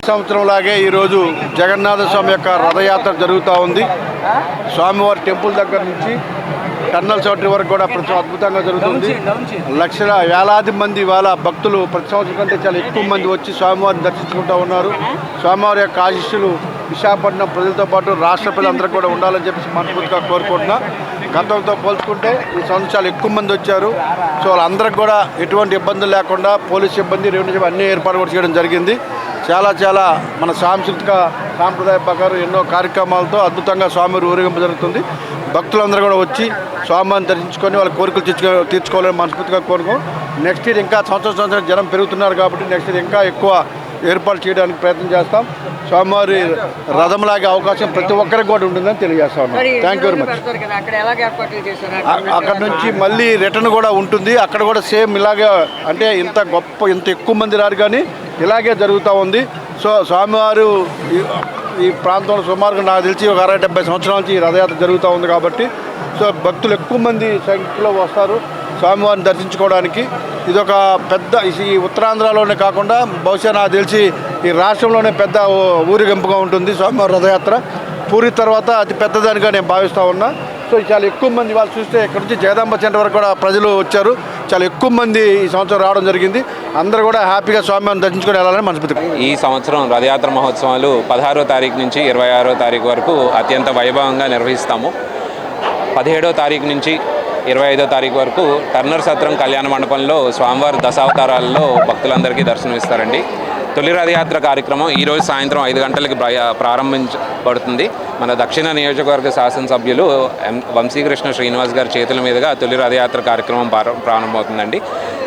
సంవత్సరంలాగే ఈరోజు జగన్నాథ స్వామి యొక్క రథయాత్ర జరుగుతూ ఉంది. స్వామివారి టెంపుల్ దగ్గర నుంచి టన్నల్ చౌటరీ వరకు కూడా ప్రతి అద్భుతంగా జరుగుతుంది. లక్షల వేలాది మంది వాళ్ళ భక్తులు ప్రతి సంవత్సరం కంటే చాలా ఎక్కువ మంది వచ్చి స్వామివారిని దర్శించుకుంటూ ఉన్నారు. స్వామివారి యొక్క ఆశీస్సులు విశాఖపట్నం ప్రజలతో పాటు రాష్ట్ర ప్రజలందరూ కూడా ఉండాలని చెప్పేసి మనస్ఫూర్తిగా కోరుకుంటున్నా. గతంతో పోల్చుకుంటే ఈ సంవత్సరం చాలా ఎక్కువ మంది వచ్చారు. సో వాళ్ళందరికీ కూడా ఎటువంటి ఇబ్బందులు లేకుండా పోలీస్ సిబ్బంది, రెవెన్యూ సిబ్బంది అన్ని ఏర్పాటు కూడా చేయడం జరిగింది. చాలా మన సాంస్కృతిక సాంప్రదాయ ప్రకారం ఎన్నో కార్యక్రమాలతో అద్భుతంగా స్వామి ఊరేగింపు జరుగుతుంది. భక్తులందరూ కూడా వచ్చి స్వామిని దర్శించుకొని వాళ్ళ కోరికలు తీర్చుకోవాలని మనస్ఫూర్తిగా కోరుకోం. నెక్స్ట్ ఇయర్ ఇంకా సంవత్సరం జనం పెరుగుతున్నారు కాబట్టి నెక్స్ట్ ఇయర్ ఇంకా ఎక్కువ ఏర్పాటు చేయడానికి ప్రయత్నం చేస్తాం. స్వామివారి రథంలాగే అవకాశం ప్రతి ఒక్కరికి కూడా ఉంటుందని తెలియజేస్తా ఉన్నాం. Thank you very much. అక్కడ నుంచి మళ్ళీ రిటర్న్ కూడా ఉంటుంది. అక్కడ కూడా సేమ్ ఇలాగే, అంటే ఇంత ఎక్కువ మంది రారు కానీ ఇలాగే జరుగుతూ ఉంది. సో స్వామివారు ఈ ప్రాంతంలో సుమారుగా నాకు తెలిసి ఒక 60-70 సంవత్సరాల నుంచి ఈ రథయాత్ర జరుగుతూ ఉంది కాబట్టి సో భక్తులు ఎక్కువ మంది సంఖ్యలో వస్తారు స్వామివారిని దర్శించుకోవడానికి. ఇది ఒక పెద్ద, ఈ ఉత్తరాంధ్రలోనే కాకుండా బహుశా నాకు తెలిసి ఈ రాష్ట్రంలోనే పెద్ద ఊరేగింపుగా ఉంటుంది స్వామివారి రథయాత్ర. పూరి తర్వాత అతి పెద్దదానిగా నేను భావిస్తూ ఉన్నా. సో చాలా ఎక్కువ మంది వాళ్ళు చూస్తే ఇక్కడ నుంచి జగదాంబ సెంటర్ వరకు కూడా ప్రజలు వచ్చారు. చాలా ఎక్కువ మంది ఈ సంవత్సరం రావడం జరిగింది. అందరూ కూడా హ్యాపీగా స్వామివారిని దర్శించుకొని వెళ్ళాలని మనస్ఫూర్తిగా. ఈ సంవత్సరం రథయాత్ర మహోత్సవాలు 16వ తారీఖు నుంచి 26వ తారీఖు వరకు అత్యంత వైభవంగా నిర్వహిస్తాము. 17వ తారీఖు నుంచి 25వ తారీఖు వరకు టర్నర్ సత్రం కళ్యాణ మండపంలో స్వామివారి దశావతారాల్లో భక్తులందరికీ దర్శనమిస్తారండి. తొలి రథయాత్ర కార్యక్రమం ఈరోజు సాయంత్రం 5 గంటలకి ప్రారంభించబడుతుంది. మన దక్షిణ నియోజకవర్గ శాసనసభ్యులు వంశీకృష్ణ శ్రీనివాస్ గారి చేతుల మీదుగా తొలి రథయాత్ర కార్యక్రమం ప్రారంభమవుతుందండి.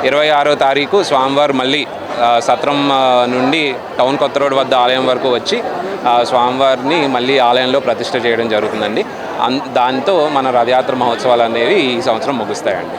26వ తారీఖు స్వామివారు మళ్ళీ సత్రం నుండి టౌన్ కొత్త రోడ్ వద్ద ఆలయం వరకు వచ్చి స్వామివారిని మళ్ళీ ఆలయంలో ప్రతిష్ఠ చేయడం జరుగుతుందండి. దాంతో మన రథయాత్ర మహోత్సవాలు అనేవి ఈ సంవత్సరం ముగుస్తాయండి.